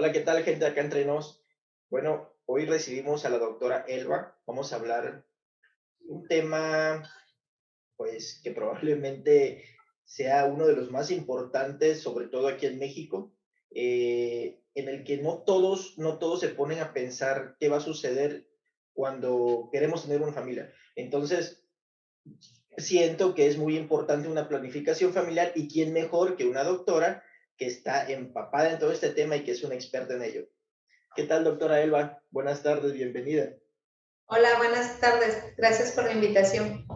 Hola, ¿qué tal, gente acá entre nos? Bueno, hoy recibimos a la doctora Elba. Vamos a hablar un tema, pues, que probablemente sea uno de los más importantes, sobre todo aquí en México, en el que no todos se ponen a pensar qué va a suceder cuando queremos tener una familia. Entonces, siento que es muy importante una planificación familiar y quién mejor que una doctora que está empapada en todo este tema y que es una experta en ello. ¿Qué tal, doctora Elba? Buenas tardes, bienvenida. Hola, buenas tardes. Gracias por la invitación.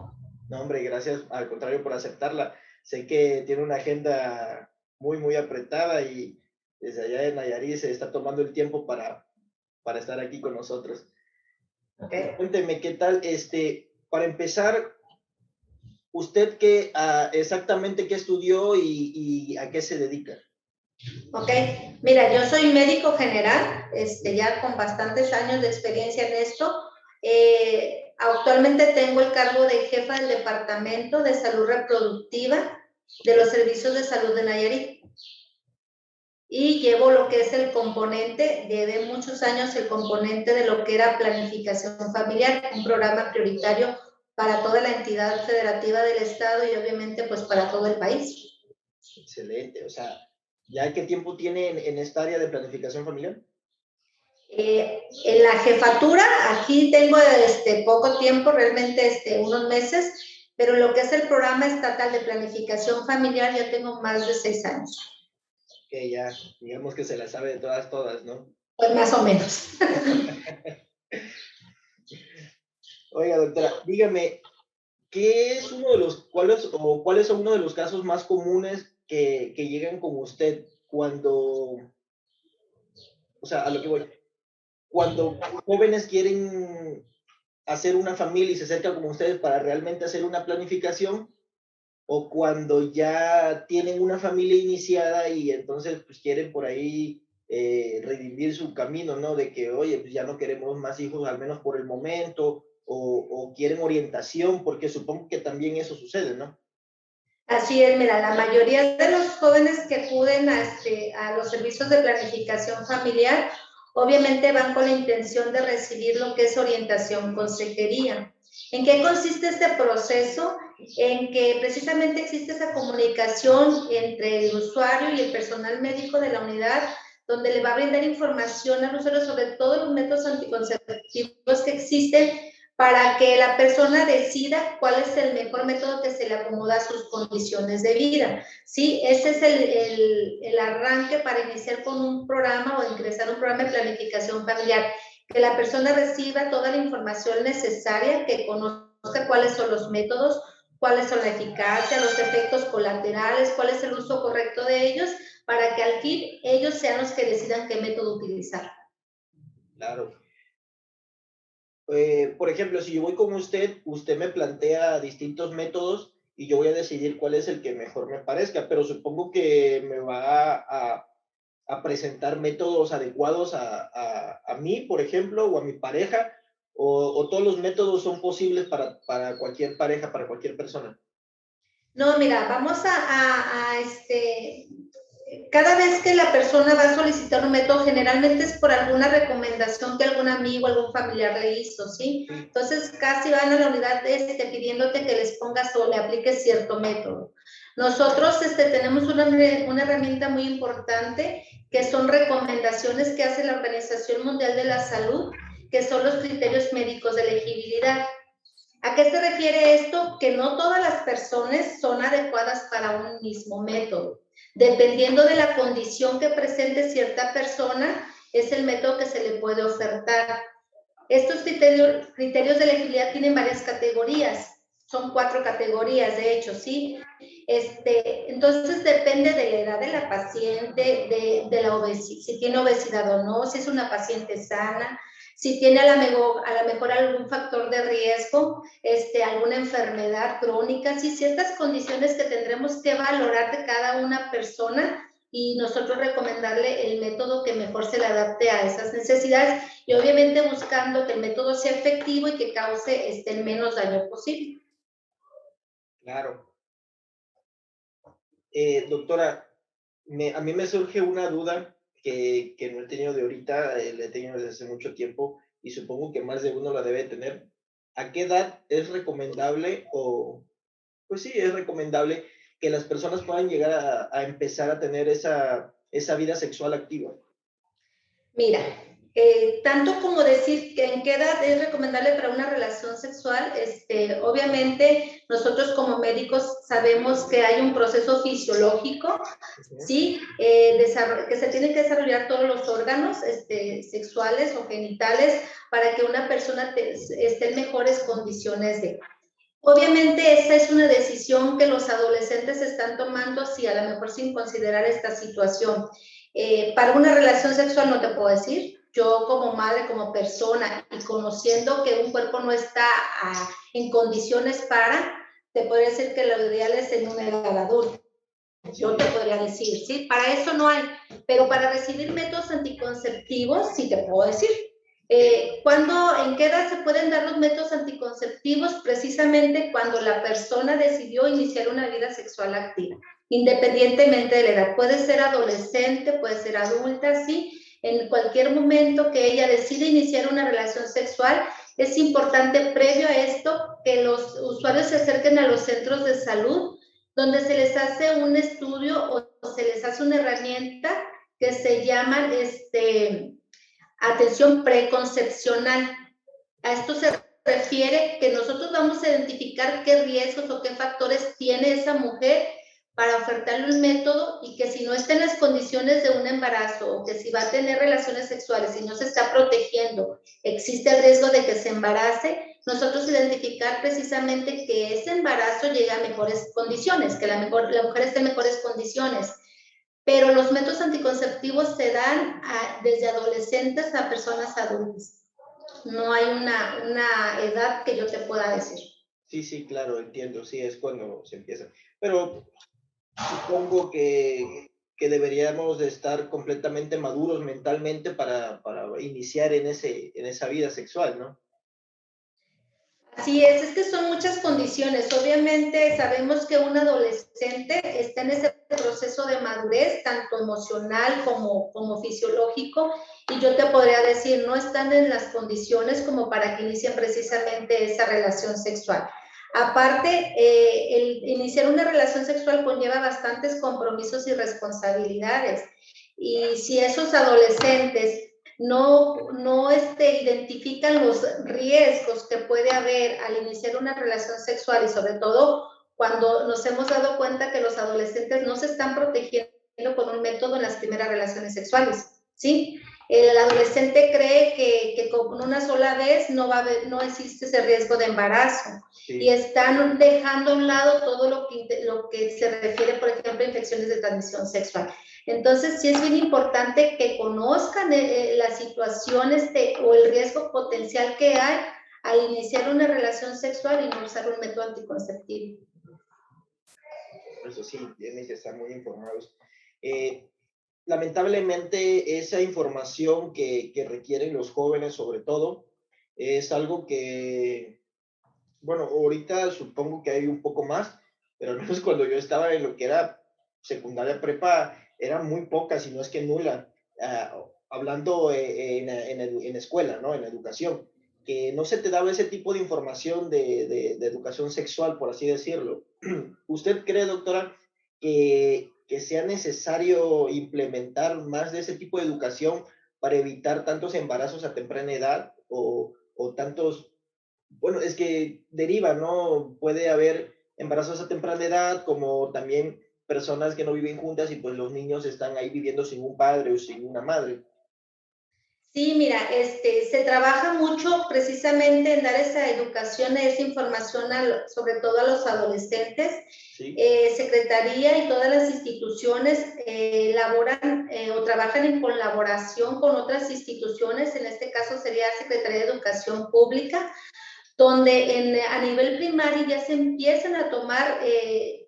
No, hombre, gracias, al contrario, por aceptarla. Sé que tiene una agenda muy, muy apretada y desde allá de Nayarit se está tomando el tiempo para estar aquí con nosotros. Okay. Cuénteme, ¿qué tal? Para empezar, ¿usted qué exactamente qué estudió y a qué se dedica? Ok, mira, yo soy médico general, ya con bastantes años de experiencia en esto. Actualmente tengo el cargo de jefa del Departamento de Salud Reproductiva de los Servicios de Salud de Nayarit. Y llevo lo que es el componente, llevé muchos años el componente de lo que era planificación familiar, un programa prioritario para toda la entidad federativa del estado y obviamente pues para todo el país. Excelente, o sea, ¿ya qué tiempo tiene en esta área de planificación familiar? En la jefatura, aquí tengo poco tiempo, realmente unos meses, pero lo que es el programa estatal de planificación familiar ya tengo más de 6 años. Que ya, digamos que se la sabe de todas, todas, ¿no? Pues más o menos. Oiga, doctora, dígame, ¿qué es uno de los, cuáles son uno de los casos más comunes que llegan con usted cuando, o sea, a lo que voy, cuando jóvenes quieren hacer una familia y se acercan con ustedes para realmente hacer una planificación, o cuando ya tienen una familia iniciada y entonces pues quieren por ahí revivir su camino, ¿no? De que, oye, pues ya no queremos más hijos, al menos por el momento, o quieren orientación, porque supongo que también eso sucede, ¿no? Así es, mira, la mayoría de los jóvenes que acuden a los servicios de planificación familiar, obviamente van con la intención de recibir lo que es orientación, consejería. ¿En qué consiste este proceso? En que precisamente existe esa comunicación entre el usuario y el personal médico de la unidad, donde le va a brindar información al usuario sobre todos los métodos anticonceptivos que existen para que la persona decida cuál es el mejor método que se le acomoda a sus condiciones de vida. ¿Sí? Ese es el arranque para iniciar con un programa o ingresar a un programa de planificación familiar, que la persona reciba toda la información necesaria, que conozca cuáles son los métodos, cuáles son la eficacia, los efectos colaterales, cuál es el uso correcto de ellos, para que al fin ellos sean los que decidan qué método utilizar. Claro. Por ejemplo, si yo voy con usted me plantea distintos métodos y yo voy a decidir cuál es el que mejor me parezca, pero supongo que me va a presentar métodos adecuados a mí, por ejemplo, o a mi pareja, o todos los métodos son posibles para cualquier pareja, para cualquier persona. No, mira, vamos cada vez que la persona va a solicitar un método, generalmente es por alguna recomendación que algún amigo, algún familiar le hizo, ¿sí? Sí, Entonces, casi van a la unidad pidiéndote que les pongas o le apliques cierto método. Nosotros tenemos una herramienta muy importante que son recomendaciones que hace la Organización Mundial de la Salud, que son los criterios médicos de elegibilidad. ¿A qué se refiere esto? Que no todas las personas son adecuadas para un mismo método. Dependiendo de la condición que presente cierta persona, es el método que se le puede ofertar. Estos criterios de elegibilidad tienen varias categorías, son 4 categorías de hecho, ¿sí? Entonces depende de la edad de la paciente, de la obesidad, si tiene obesidad o no, si es una paciente sana, si tiene a la mejor algún factor de riesgo, alguna enfermedad crónica, sí, ciertas condiciones que tendremos que valorar de cada una persona y nosotros recomendarle el método que mejor se le adapte a esas necesidades y obviamente buscando que el método sea efectivo y que cause el menos daño posible. claro. Doctora, a mí me surge una duda. que no he tenido de ahorita, la he tenido desde hace mucho tiempo y supongo que más de uno la debe tener. ¿A qué edad es recomendable o, pues sí, es recomendable que las personas puedan llegar a empezar a tener esa vida sexual activa? Mira, tanto como decir que en qué edad es recomendable para una relación sexual, obviamente nosotros como médicos sabemos que hay un proceso fisiológico, ¿sí? Que se tienen que desarrollar todos los órganos sexuales o genitales para que una persona esté en mejores condiciones de... Obviamente esta es una decisión que los adolescentes están tomando, sí, a lo mejor sin considerar esta situación. Para una relación sexual no te puedo decir, yo como madre, como persona y conociendo que un cuerpo no está en condiciones para, te podría decir que lo ideal es en una edad adulta. Yo te podría decir, ¿sí? Para eso no hay, pero para recibir métodos anticonceptivos sí te puedo decir. ¿En qué edad se pueden dar los métodos anticonceptivos? Precisamente cuando la persona decidió iniciar una vida sexual activa, independientemente de la edad. Puede ser adolescente, puede ser adulta, sí. En cualquier momento que ella decida iniciar una relación sexual, es importante previo a esto que los usuarios se acerquen a los centros de salud donde se les hace un estudio o se les hace una herramienta que se llama atención preconcepcional. A esto se refiere que nosotros vamos a identificar qué riesgos o qué factores tiene esa mujer para ofertarle un método y que si no está en las condiciones de un embarazo o que si va a tener relaciones sexuales y no se está protegiendo, existe el riesgo de que se embarace, nosotros identificar precisamente que ese embarazo llegue a mejores condiciones, que la mujer esté en mejores condiciones. Pero los métodos anticonceptivos se dan desde adolescentes a personas adultas. No hay una edad que yo te pueda decir. Sí, sí, claro, entiendo, sí, es cuando se empieza. Pero supongo que deberíamos de estar completamente maduros mentalmente para iniciar en esa vida sexual, ¿no? Así es que son muchas condiciones. Obviamente sabemos que un adolescente está en ese proceso de madurez, tanto emocional como fisiológico, y yo te podría decir, no están en las condiciones como para que inicien precisamente esa relación sexual. Aparte, el iniciar una relación sexual conlleva bastantes compromisos y responsabilidades. Y si esos adolescentes no identifican los riesgos que puede haber al iniciar una relación sexual y sobre todo cuando nos hemos dado cuenta que los adolescentes no se están protegiendo con un método en las primeras relaciones sexuales, ¿sí? El adolescente cree que con una sola vez no existe ese riesgo de embarazo, sí. Y están dejando a un lado todo lo que se refiere, por ejemplo, a infecciones de transmisión sexual. Entonces, sí es bien importante que conozcan las situaciones o el riesgo potencial que hay al iniciar una relación sexual y no usar un método anticonceptivo. Eso sí, tienen que estar muy informados. Lamentablemente, esa información que requieren los jóvenes, sobre todo, es algo que, bueno, ahorita supongo que hay un poco más, pero al menos cuando yo estaba en lo que era secundaria prepa, era muy poca, si no es que nula, hablando en escuela, ¿no? En educación, que no se te daba ese tipo de información de educación sexual, por así decirlo. ¿Usted cree, doctora, que sea necesario implementar más de ese tipo de educación para evitar tantos embarazos a temprana edad o tantos, bueno, es que deriva, ¿no? Puede haber embarazos a temprana edad, como también personas que no viven juntas y pues los niños están ahí viviendo sin un padre o sin una madre. Sí, mira, se trabaja mucho precisamente en dar esa educación, esa información, sobre todo a los adolescentes. Sí. Secretaría y todas las instituciones elaboran o trabajan en colaboración con otras instituciones, en este caso sería Secretaría de Educación Pública, donde a nivel primario ya se empiezan a tomar,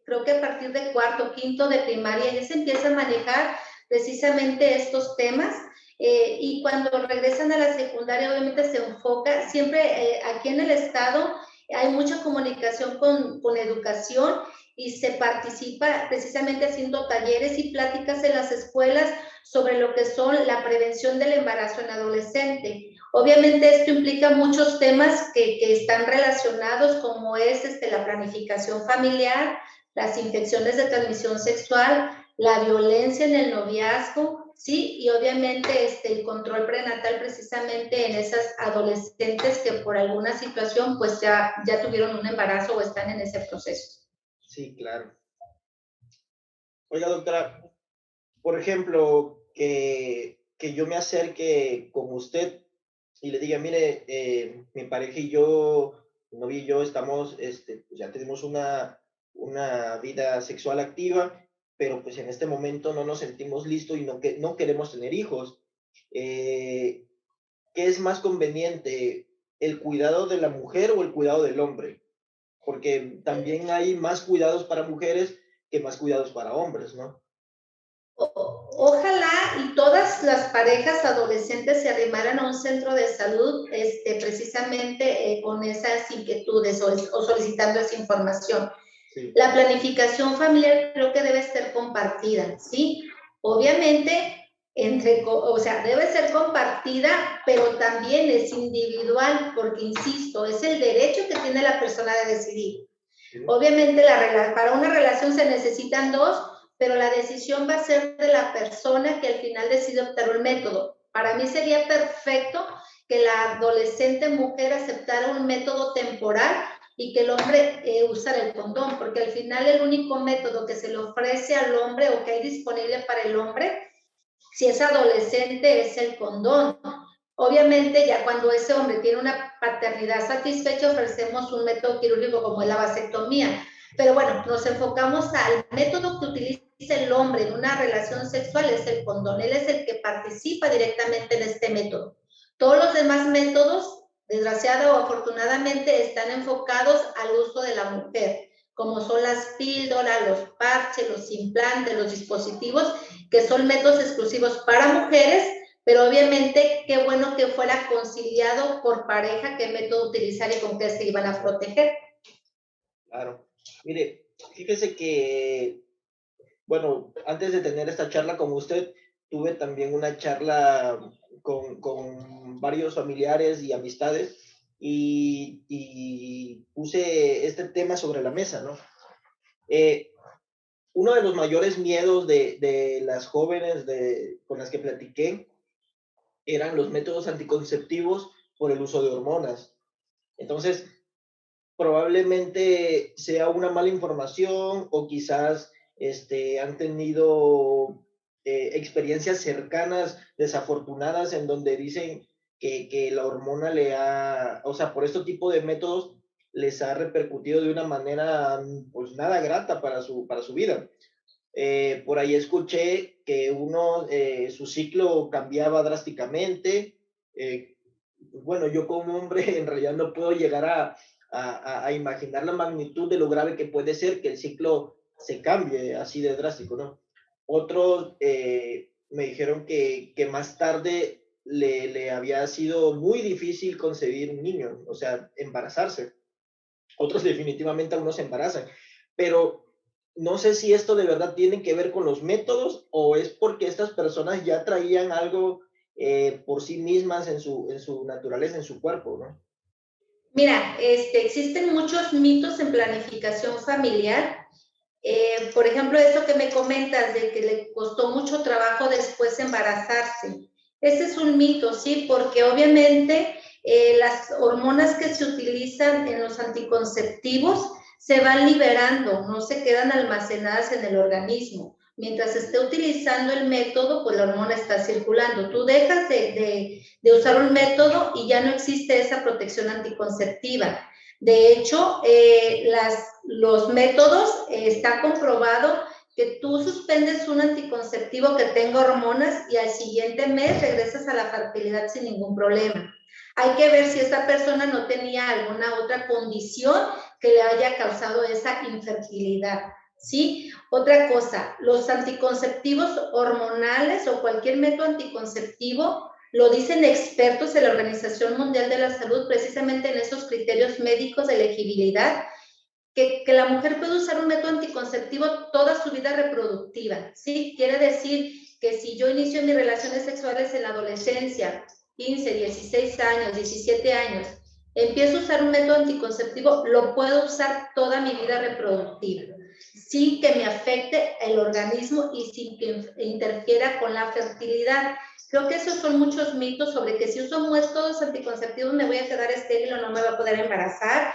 creo que a partir de cuarto, quinto de primaria, ya se empieza a manejar precisamente estos temas. Y cuando regresan a la secundaria, obviamente se enfoca, siempre aquí en el estado hay mucha comunicación con educación y se participa precisamente haciendo talleres y pláticas en las escuelas sobre lo que son la prevención del embarazo en adolescente. Obviamente esto implica muchos temas que están relacionados, como es la planificación familiar, las infecciones de transmisión sexual, la violencia en el noviazgo, ¿sí? Y obviamente el control prenatal precisamente en esas adolescentes que por alguna situación pues ya tuvieron un embarazo o están en ese proceso. Sí, claro. Oiga, doctora, por ejemplo, que yo me acerque con usted y le diga, mire, mi pareja y yo, mi novia y yo estamos, pues ya tenemos una vida sexual activa, pero pues en este momento no nos sentimos listos y no queremos tener hijos. ¿Qué es más conveniente, el cuidado de la mujer o el cuidado del hombre? Porque también hay más cuidados para mujeres que más cuidados para hombres, ¿no? Ojalá y todas las parejas adolescentes se arrimaran a un centro de salud precisamente con esas inquietudes o solicitando esa información. Sí. La planificación familiar creo que debe ser compartida, ¿sí? Obviamente, debe ser compartida, pero también es individual, porque, insisto, es el derecho que tiene la persona de decidir. Sí. Obviamente, para una relación se necesitan dos, pero la decisión va a ser de la persona que al final decide optar un método. Para mí sería perfecto que la adolescente mujer aceptara un método temporal y que el hombre usara el condón, porque al final el único método que se le ofrece al hombre o que hay disponible para el hombre, si es adolescente, es el condón. Obviamente, ya cuando ese hombre tiene una paternidad satisfecha, ofrecemos un método quirúrgico como es la vasectomía. Pero bueno, nos enfocamos al método que utiliza el hombre en una relación sexual, es el condón. Él es el que participa directamente en este método. Todos los demás métodos, desgraciada o afortunadamente, están enfocados al uso de la mujer, como son las píldoras, los parches, los implantes, los dispositivos, que son métodos exclusivos para mujeres, pero obviamente qué bueno que fuera conciliado por pareja qué método utilizar y con qué se iban a proteger. Claro. Mire, fíjese que, bueno, antes de tener esta charla con usted, tuve también una charla con varios familiares y amistades y puse este tema sobre la mesa, ¿no? Uno de los mayores miedos de las jóvenes con las que platiqué eran los métodos anticonceptivos por el uso de hormonas. Entonces, probablemente sea una mala información o quizás han tenido experiencias cercanas, desafortunadas, en donde dicen que la hormona o sea, por este tipo de métodos les ha repercutido de una manera pues nada grata para su vida. Por ahí escuché que su ciclo cambiaba drásticamente. Bueno, yo como hombre en realidad no puedo llegar a imaginar la magnitud de lo grave que puede ser que el ciclo se cambie así de drástico, ¿no? Otros me dijeron que más tarde le había sido muy difícil concebir un niño, o sea, embarazarse. Otros definitivamente aún no se embarazan, pero no sé si esto de verdad tiene que ver con los métodos o es porque estas personas ya traían algo por sí mismas en su naturaleza, en su cuerpo, ¿no? Mira, existen muchos mitos en planificación familiar. Por ejemplo, eso que me comentas de que le costó mucho trabajo después embarazarse. Ese es un mito, ¿sí? Porque obviamente las hormonas que se utilizan en los anticonceptivos se van liberando, no se quedan almacenadas en el organismo. Mientras esté utilizando el método, pues la hormona está circulando. Tú dejas de usar un método y ya no existe esa protección anticonceptiva. De hecho, los métodos, está comprobado que tú suspendes un anticonceptivo que tenga hormonas y al siguiente mes regresas a la fertilidad sin ningún problema. Hay que ver si esta persona no tenía alguna otra condición que le haya causado esa infertilidad, ¿sí? Otra cosa, los anticonceptivos hormonales o cualquier método anticonceptivo lo dicen expertos de la Organización Mundial de la Salud, precisamente en esos criterios médicos de elegibilidad, que la mujer puede usar un método anticonceptivo toda su vida reproductiva, ¿sí? Quiere decir que si yo inicio mis relaciones sexuales en la adolescencia, 15, 16 años, 17 años, empiezo a usar un método anticonceptivo, lo puedo usar toda mi vida reproductiva, sin que me afecte el organismo y sin que interfiera con la fertilidad. Creo que esos son muchos mitos sobre que si uso métodos anticonceptivos me voy a quedar estéril o no me voy a poder embarazar.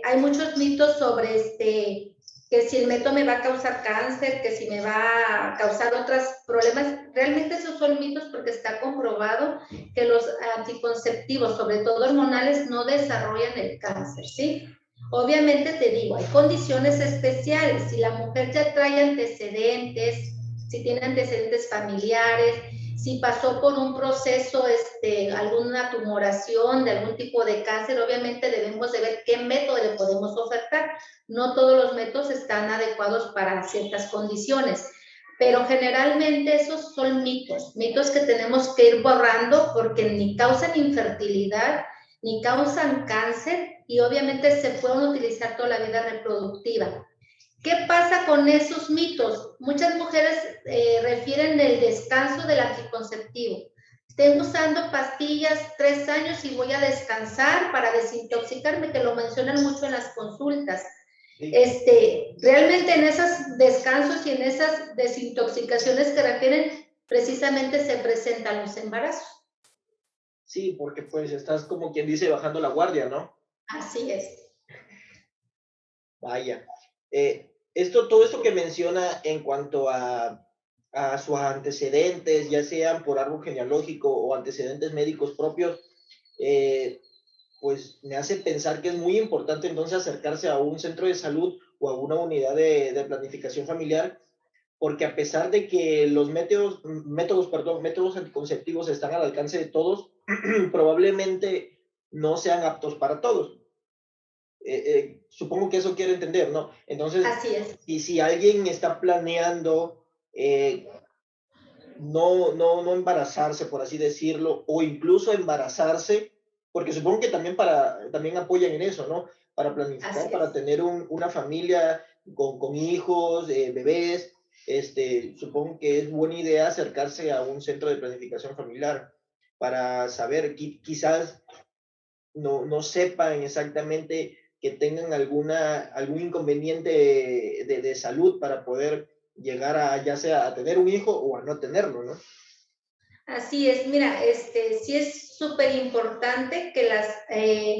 Hay muchos mitos sobre que si el método me va a causar cáncer, que si me va a causar otros problemas. Realmente esos son mitos porque está comprobado que los anticonceptivos, sobre todo hormonales, no desarrollan el cáncer, ¿sí? Obviamente te digo, hay condiciones especiales. Si la mujer ya trae antecedentes, si tiene antecedentes familiares, si pasó por un proceso, alguna tumoración de algún tipo de cáncer, obviamente debemos de ver qué método le podemos ofertar. No todos los métodos están adecuados para ciertas condiciones, pero generalmente esos son mitos, mitos que tenemos que ir borrando porque ni causan infertilidad, ni causan cáncer y obviamente se pueden utilizar toda la vida reproductiva. ¿Qué pasa con esos mitos? Muchas mujeres refieren el descanso del anticonceptivo. Estoy usando pastillas 3 años y voy a descansar para desintoxicarme, que lo mencionan mucho en las consultas. Sí. Realmente en esos descansos y en esas desintoxicaciones que refieren, precisamente se presentan los embarazos. Sí, porque pues estás como quien dice bajando la guardia, ¿no? Así es. Vaya. Todo esto que menciona en cuanto a sus antecedentes, ya sean por árbol genealógico o antecedentes médicos propios, pues me hace pensar que es muy importante entonces acercarse a un centro de salud o a una unidad de planificación familiar, porque a pesar de que los métodos anticonceptivos están al alcance de todos, probablemente no sean aptos para todos. Supongo que eso quiere entender, ¿no? Entonces, así es. Y si alguien está planeando no embarazarse, por así decirlo, o incluso embarazarse, porque supongo que también apoyan en eso, ¿no? Para planificar, para tener una familia con hijos, bebés, supongo que es buena idea acercarse a un centro de planificación familiar para saber, quizás no sepan exactamente que tengan algún inconveniente de salud para poder llegar a ya sea a tener un hijo o a no tenerlo, ¿no? Así es, mira, sí es súper importante que las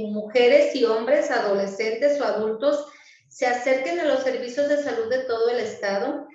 mujeres y hombres, adolescentes o adultos se acerquen a los servicios de salud de todo el estado.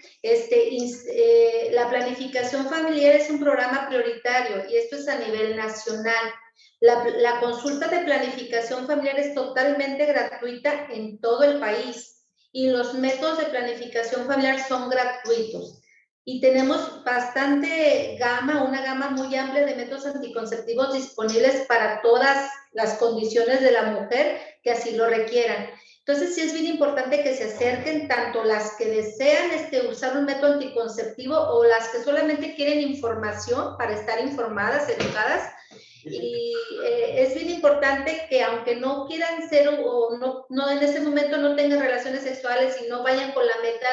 La planificación familiar es un programa prioritario y esto es a nivel nacional. La consulta de planificación familiar es totalmente gratuita en todo el país y los métodos de planificación familiar son gratuitos. Y tenemos bastante una gama muy amplia de métodos anticonceptivos disponibles para todas las condiciones de la mujer que así lo requieran. Entonces, sí es bien importante que se acerquen tanto las que desean usar un método anticonceptivo o las que solamente quieren información para estar informadas, educadas. Y es bien importante que aunque no quieran ser o no en ese momento no tengan relaciones sexuales y no vayan con la meta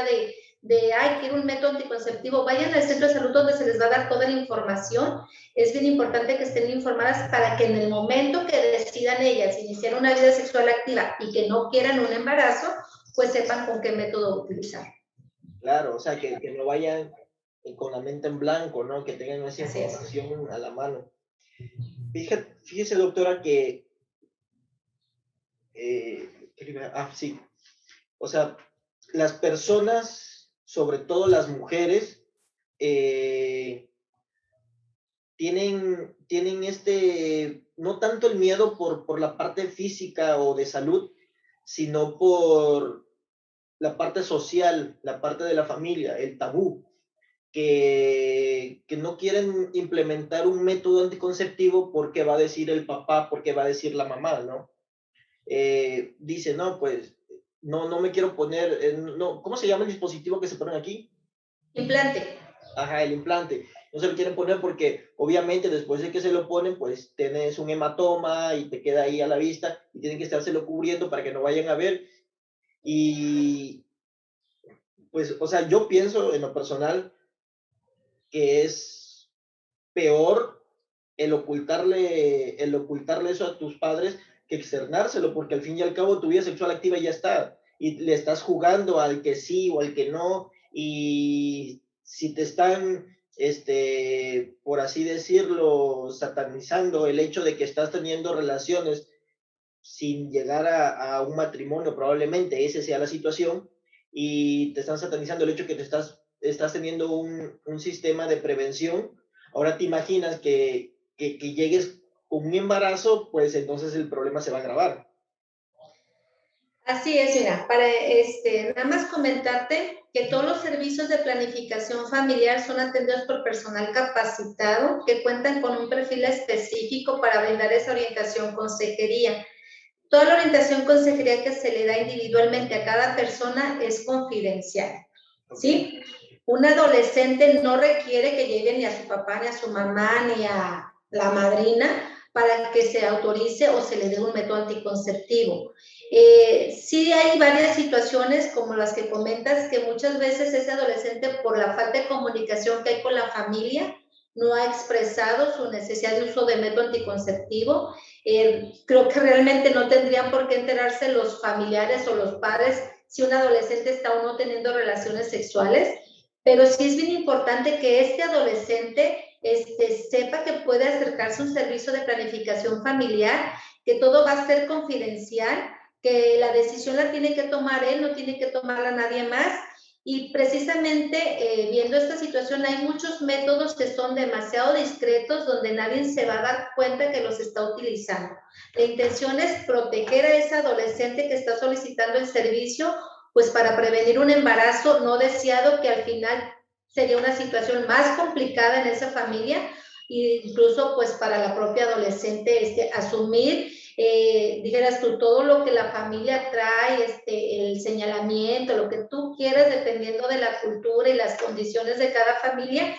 ay, quiero un método anticonceptivo, vayan al centro de salud donde se les va a dar toda la información. Es bien importante que estén informadas para que en el momento que decidan ellas iniciar una vida sexual activa y que no quieran un embarazo, pues sepan con qué método utilizar. Claro, o sea, que no vayan con la mente en blanco, ¿no? Que tengan esa información a la mano. Fíjese, doctora, que... sí. O sea, las personas, sobre todo las mujeres, tienen no tanto el miedo por la parte física o de salud, sino por la parte social, la parte de la familia, el tabú, que no quieren implementar un método anticonceptivo porque va a decir el papá, porque va a decir la mamá, ¿no? Dice, no, pues, no me quiero poner, no, ¿cómo se llama el dispositivo que se ponen aquí? Implante. Ajá, el implante. No se lo quieren poner porque obviamente después de que se lo ponen, pues tienes un hematoma y te queda ahí a la vista y tienen que estárselo cubriendo para que no vayan a ver. Y pues, o sea, yo pienso en lo personal que es peor el ocultarle eso a tus padres que externárselo, porque al fin y al cabo tu vida sexual activa ya está, y le estás jugando al que sí o al que no, y si te están, por así decirlo, satanizando el hecho de que estás teniendo relaciones sin llegar a un matrimonio, probablemente esa sea la situación, y te están satanizando el hecho que estás teniendo un sistema de prevención. Ahora te imaginas que llegues con un embarazo, pues entonces el problema se va a agravar. Así es, mira, para nada más comentarte que todos los servicios de planificación familiar son atendidos por personal capacitado que cuentan con un perfil específico para brindar esa orientación consejería. Toda la orientación consejería que se le da individualmente a cada persona es confidencial, ¿sí? Un adolescente no requiere que llegue ni a su papá, ni a su mamá, ni a la madrina para que se autorice o se le dé un método anticonceptivo. Sí hay varias situaciones como las que comentas, que muchas veces ese adolescente, por la falta de comunicación que hay con la familia, no ha expresado su necesidad de uso de método anticonceptivo. Creo que realmente no tendrían por qué enterarse los familiares o los padres si un adolescente está o no teniendo relaciones sexuales, pero sí es bien importante que este adolescente sepa que puede acercarse a un servicio de planificación familiar, que todo va a ser confidencial, que la decisión la tiene que tomar él, no tiene que tomarla nadie más. Y precisamente viendo esta situación hay muchos métodos que son demasiado discretos donde nadie se va a dar cuenta que los está utilizando. La intención es proteger a ese adolescente que está solicitando el servicio, pues para prevenir un embarazo no deseado que al final sería una situación más complicada en esa familia e incluso pues para la propia adolescente asumir dijeras tú, todo lo que la familia trae, el señalamiento, lo que tú quieras, dependiendo de la cultura y las condiciones de cada familia,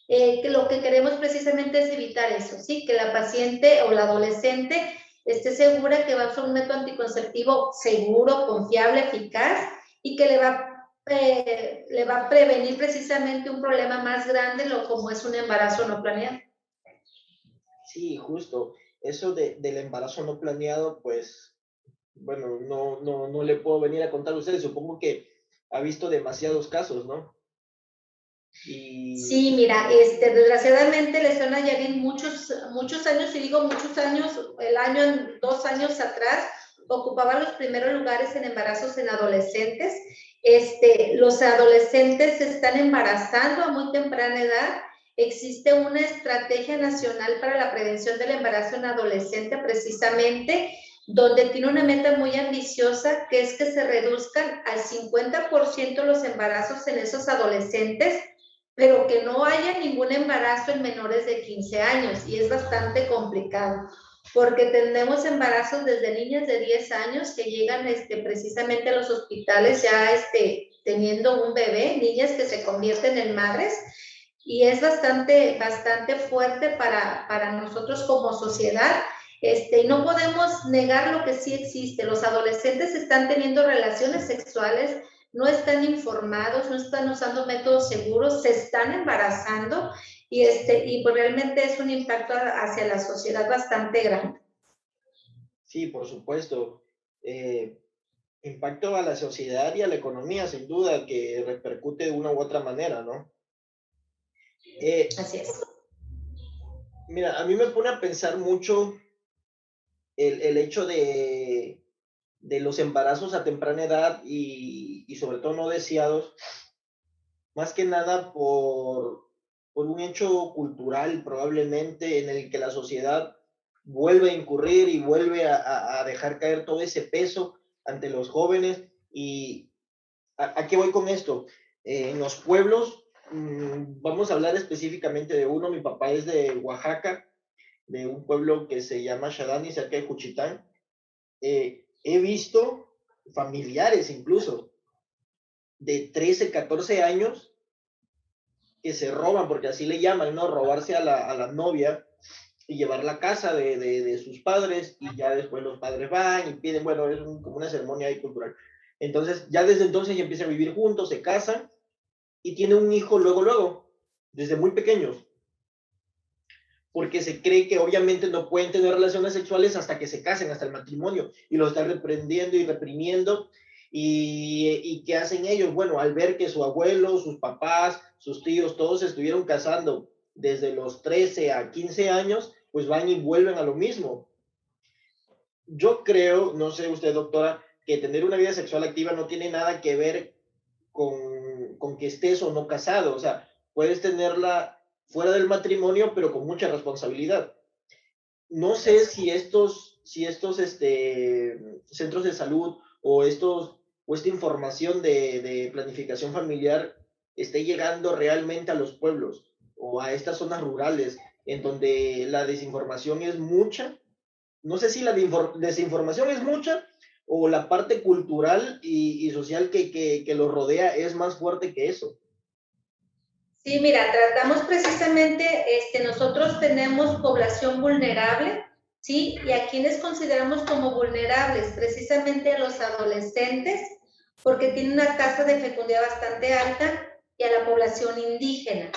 que lo que queremos precisamente es evitar eso, ¿sí? Que la paciente o la adolescente esté segura que va a usar un método anticonceptivo seguro, confiable, eficaz y que le va a prevenir precisamente un problema más grande, como es un embarazo no planeado. Sí, justo. Eso del embarazo no planeado, pues, bueno, no le puedo venir a contar a ustedes. Supongo que ha visto demasiados casos, ¿no? Sí, Y mira, desgraciadamente le están Nayarit muchos años, y digo muchos años, 2 años atrás, ocupaba los primeros lugares en embarazos en adolescentes. Los adolescentes se están embarazando a muy temprana edad. Existe una estrategia nacional para la prevención del embarazo en adolescente, precisamente, donde tiene una meta muy ambiciosa, que es que se reduzcan al 50% los embarazos en esos adolescentes, pero que no haya ningún embarazo en menores de 15 años, y es bastante complicado, porque tenemos embarazos desde niñas de 10 años que llegan precisamente a los hospitales ya teniendo un bebé, niñas que se convierten en madres, y es bastante fuerte para nosotros como sociedad. Y no podemos negar lo que sí existe. Los adolescentes están teniendo relaciones sexuales, no están informados, no están usando métodos seguros, se están embarazando y pues realmente es un impacto hacia la sociedad bastante grande. sí, por supuesto. Impacto a la sociedad y a la economía, sin duda, que repercute de una u otra manera, ¿no? Eh, Así es. Mira, a mí me pone a pensar mucho el hecho de los embarazos a temprana edad y sobre todo no deseados, más que nada por un hecho cultural probablemente en el que la sociedad vuelve a incurrir y vuelve a dejar caer todo ese peso ante los jóvenes. ¿Y a qué voy con esto? En los pueblos, vamos a hablar específicamente de uno, mi papá es de Oaxaca, de un pueblo que se llama Xalani, cerca de Juchitán. He visto familiares incluso de 13, 14 años que se roban, porque así le llaman, ¿no? Robarse a la novia y llevarla a casa de sus padres, y ya después los padres van y piden, bueno, es como una ceremonia ahí cultural. Entonces, ya desde entonces ya empiezan a vivir juntos, se casan y tienen un hijo luego, luego, desde muy pequeños, porque se cree que obviamente no pueden tener relaciones sexuales hasta que se casen, hasta el matrimonio, y lo están reprendiendo y reprimiendo. ¿Y qué hacen ellos? Bueno, al ver que su abuelo, sus papás, sus tíos, todos se estuvieron casando desde los 13 a 15 años, pues van y vuelven a lo mismo. Yo creo, no sé usted, doctora, que tener una vida sexual activa no tiene nada que ver con que estés o no casado. O sea, puedes tenerla fuera del matrimonio, pero con mucha responsabilidad. No sé si estos centros de salud o esta información de planificación familiar esté llegando realmente a los pueblos o a estas zonas rurales en donde la desinformación es mucha. No sé si la desinformación es mucha o la parte cultural y social que lo rodea es más fuerte que eso. Sí, mira, tratamos precisamente, nosotros tenemos población vulnerable, ¿sí? Y a quienes consideramos como vulnerables, precisamente a los adolescentes, porque tienen una tasa de fecundidad bastante alta, y a la población indígena.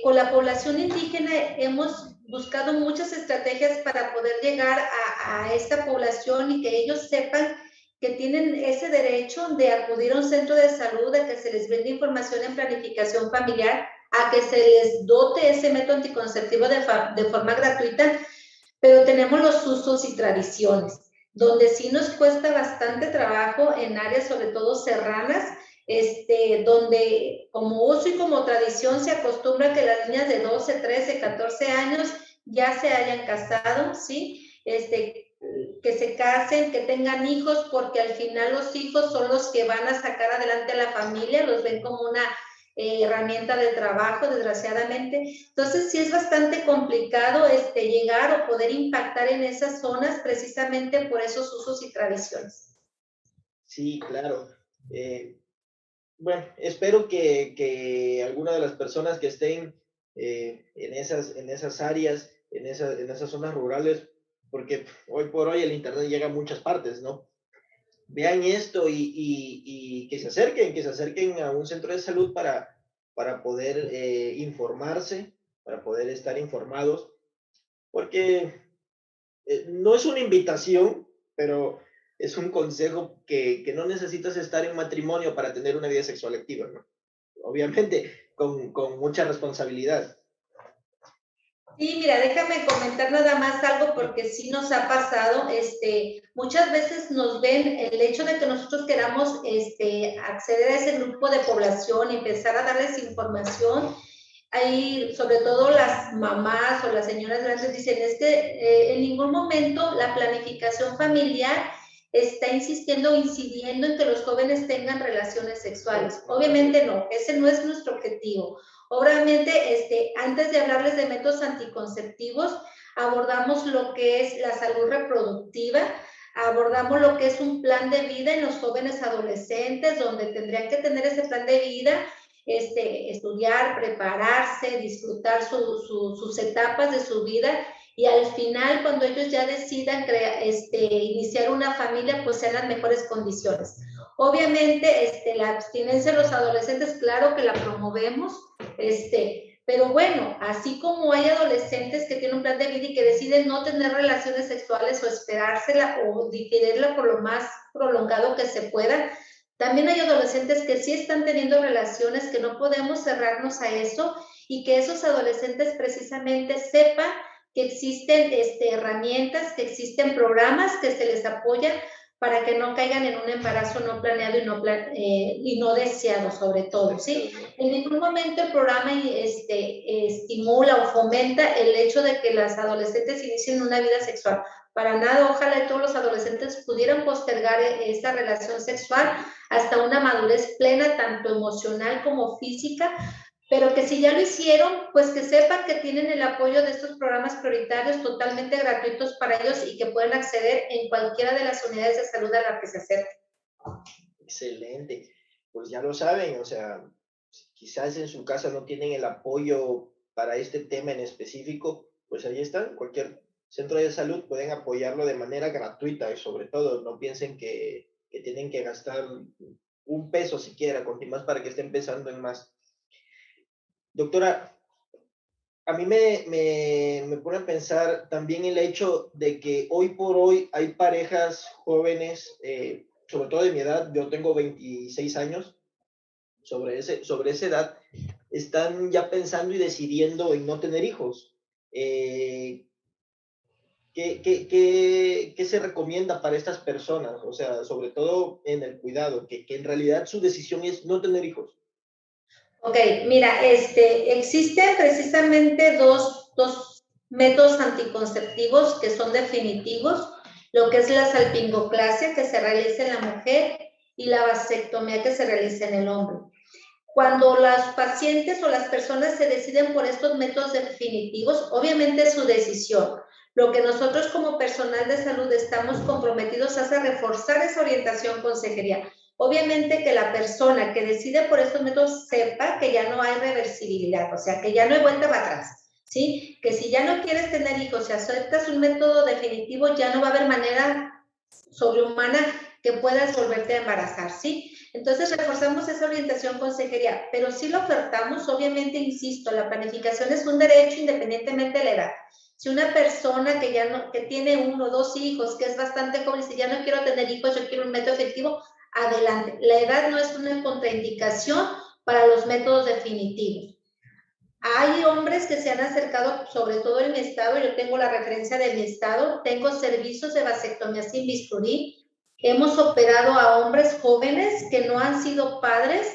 Con la población indígena hemos buscado muchas estrategias para poder llegar a esta población y que ellos sepan que tienen ese derecho de acudir a un centro de salud, a que se les brinde información en planificación familiar, a que se les dote ese método anticonceptivo de forma gratuita, pero tenemos los usos y tradiciones, donde sí nos cuesta bastante trabajo en áreas sobre todo serranas, donde como uso y como tradición se acostumbra que las niñas de 12, 13, 14 años ya se hayan casado, ¿sí? Que se casen, que tengan hijos, porque al final los hijos son los que van a sacar adelante a la familia, los ven como una herramienta de trabajo, desgraciadamente. Entonces, sí es bastante complicado llegar o poder impactar en esas zonas precisamente por esos usos y tradiciones. Sí, claro. Eh, bueno, espero que alguna de las personas que estén en esas áreas, en esas zonas rurales, porque hoy por hoy el Internet llega a muchas partes, ¿no? Vean esto y que se acerquen a un centro de salud para poder informarse, para poder estar informados, porque no es una invitación, pero es un consejo que no necesitas estar en matrimonio para tener una vida sexual activa, ¿no? Obviamente, con mucha responsabilidad. Sí, mira, déjame comentar nada más algo porque sí nos ha pasado, muchas veces nos ven el hecho de que nosotros queramos, acceder a ese grupo de población y empezar a darles información. Ahí, sobre todo las mamás o las señoras grandes dicen, es que en ningún momento la planificación familiar está insistiendo o incidiendo en que los jóvenes tengan relaciones sexuales. Obviamente no, ese no es nuestro objetivo. Obviamente, antes de hablarles de métodos anticonceptivos, abordamos lo que es la salud reproductiva, abordamos lo que es un plan de vida en los jóvenes adolescentes, donde tendrían que tener ese plan de vida, estudiar, prepararse, disfrutar sus etapas de su vida, y al final, cuando ellos ya decidan iniciar una familia, pues sean las mejores condiciones. Obviamente, la abstinencia de los adolescentes, claro que la promovemos, pero bueno, así como hay adolescentes que tienen un plan de vida y que deciden no tener relaciones sexuales o esperársela o diferirla por lo más prolongado que se pueda, también hay adolescentes que sí están teniendo relaciones, que no podemos cerrarnos a eso, y que esos adolescentes precisamente sepan que existen herramientas, que existen programas que se les apoya para que no caigan en un embarazo no planeado y no deseado, sobre todo, ¿sí? En ningún momento el programa estimula o fomenta el hecho de que las adolescentes inicien una vida sexual. Para nada, ojalá todos los adolescentes pudieran postergar esta relación sexual hasta una madurez plena, tanto emocional como física, pero que si ya lo hicieron, pues que sepan que tienen el apoyo de estos programas prioritarios totalmente gratuitos para ellos y que pueden acceder en cualquiera de las unidades de salud a la que se acerquen. Excelente. Pues ya lo saben, o sea, quizás en su casa no tienen el apoyo para este tema en específico, pues ahí están, cualquier centro de salud pueden apoyarlo de manera gratuita y sobre todo no piensen que tienen que gastar un peso siquiera, con más para que estén pensando en más. Doctora, a mí me pone a pensar también el hecho de que hoy por hoy hay parejas jóvenes, sobre todo de mi edad, yo tengo 26 años, sobre esa edad, están ya pensando y decidiendo en no tener hijos. Eh, ¿Qué se recomienda para estas personas? O sea, sobre todo en el cuidado, que en realidad su decisión es no tener hijos. Ok, mira, existen precisamente dos métodos anticonceptivos que son definitivos, lo que es la salpingoclasia que se realiza en la mujer y la vasectomía que se realiza en el hombre. Cuando las pacientes o las personas se deciden por estos métodos definitivos, obviamente es su decisión. Lo que nosotros como personal de salud estamos comprometidos es a reforzar esa orientación consejería. Obviamente que la persona que decide por estos métodos sepa que ya no hay reversibilidad, o sea, que ya no hay vuelta para atrás, ¿sí? Que si ya no quieres tener hijos y aceptas un método definitivo, ya no va a haber manera sobrehumana que puedas volverte a embarazar, ¿sí? Entonces reforzamos esa orientación consejería, pero sí lo ofertamos, obviamente, insisto, la planificación es un derecho independientemente de la edad. Si una persona que ya no, que tiene 1 o 2 hijos, que es bastante joven, si ya no quiero tener hijos, yo quiero un método efectivo, adelante. La edad no es una contraindicación para los métodos definitivos. Hay hombres que se han acercado, sobre todo en mi estado, yo tengo la referencia de mi estado, tengo servicios de vasectomía sin bisturí, hemos operado a hombres jóvenes que no han sido padres,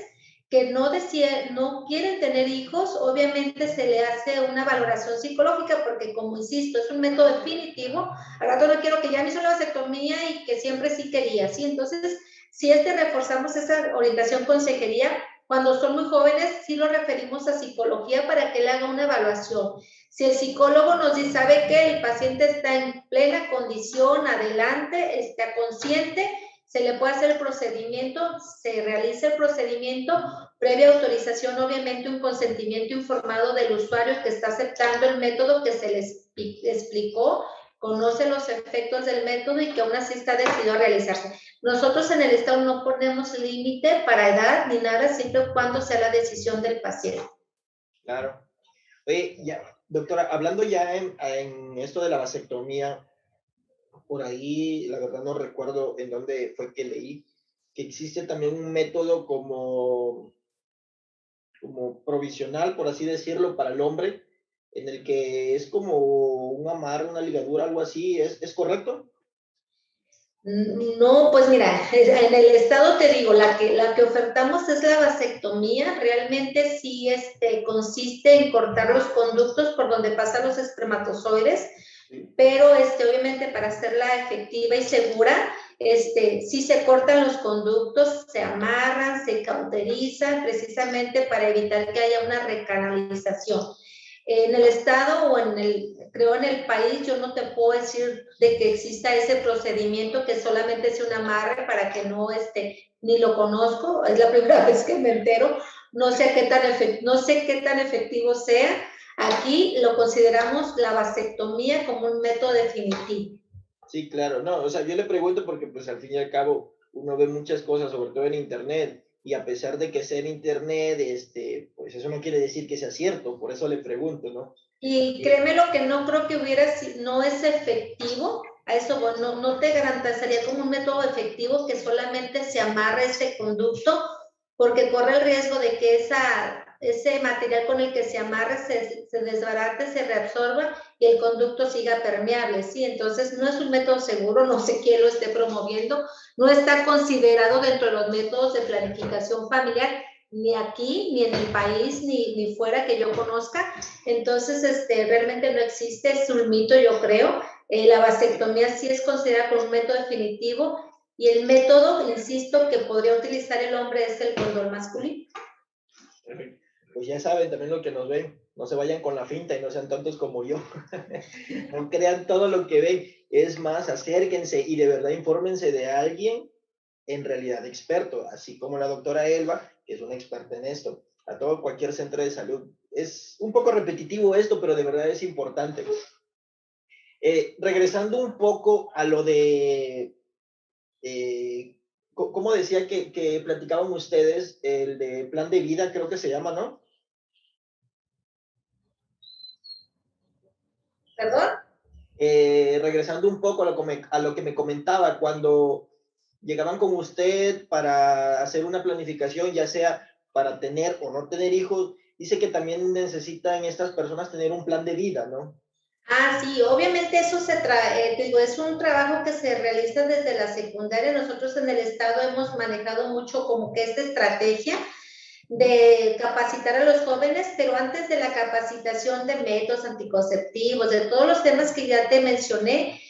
que no quieren tener hijos, obviamente se le hace una valoración psicológica porque, como insisto, es un método definitivo. Al rato no quiero que ya me hizo la vasectomía y que siempre sí quería, ¿sí? Entonces, si reforzamos esa orientación consejería, cuando son muy jóvenes, sí lo referimos a psicología para que le haga una evaluación. Si el psicólogo nos dice, ¿sabe qué? El paciente está en plena condición, adelante, está consciente, se le puede hacer el procedimiento, se realiza el procedimiento, previa autorización, obviamente un consentimiento informado del usuario que está aceptando el método que se les explicó, conoce los efectos del método y que aún así está decidido a realizarse. Nosotros en el estado no ponemos límite para edad ni nada, siempre y cuando sea la decisión del paciente. Claro. Oye, ya, doctora, hablando ya en esto de la vasectomía, por ahí, la verdad no recuerdo en dónde fue que leí, que existe también un método como provisional, por así decirlo, para el hombre, en el que es como un amarre, una ligadura, algo así, ¿es correcto? No, pues mira, en el estado te digo, la que ofertamos es la vasectomía, realmente sí consiste en cortar los conductos por donde pasan los espermatozoides, pero obviamente para hacerla efectiva y segura, sí se cortan los conductos, se amarran, se cauterizan, precisamente para evitar que haya una recanalización. En el estado o creo en el país, yo no te puedo decir de que exista ese procedimiento que solamente es un amarre para que no ni lo conozco, es la primera vez que me entero, no sé qué tan efectivo sea. Aquí lo consideramos la vasectomía como un método definitivo. Sí, claro, no, o sea, yo le pregunto porque pues al fin y al cabo uno ve muchas cosas, sobre todo en internet, y a pesar de que sea en internet, pues eso no quiere decir que sea cierto, por eso le pregunto, ¿no? Y créeme lo que no creo que no es efectivo, a eso bueno, no te garantizaría como un método efectivo que solamente se amarre ese conducto, porque corre el riesgo de que ese material con el que se amarre se desbarate, se reabsorba y el conducto siga permeable, ¿sí? Entonces no es un método seguro, no sé quién lo esté promoviendo, no está considerado dentro de los métodos de planificación familiar, ni aquí, ni en el país, ni fuera que yo conozca. Entonces, realmente no existe, es un mito, yo creo. La vasectomía sí es considerada como un método definitivo y el método, insisto, que podría utilizar el hombre es el condón masculino. Pues ya saben también lo que nos ven, no se vayan con la finta y no sean tontos como yo. No crean todo lo que ven, es más, acérquense y de verdad infórmense de alguien en realidad experto, así como la doctora Elba, que es una experta en esto, a todo cualquier centro de salud. Es un poco repetitivo esto, pero de verdad es importante. Regresando un poco a lo de ¿cómo decía que platicaban ustedes? El de plan de vida, creo que se llama, ¿no? ¿Perdón? Regresando un poco a lo que me comentaba, cuando llegaban con usted para hacer una planificación, ya sea para tener o no tener hijos, dice que también necesitan estas personas tener un plan de vida, ¿no? Ah, sí, obviamente eso te digo, es un trabajo que se realiza desde la secundaria. Nosotros en el estado hemos manejado mucho como que esta estrategia de capacitar a los jóvenes, pero antes de la capacitación de métodos anticonceptivos, de todos los temas que ya te mencioné,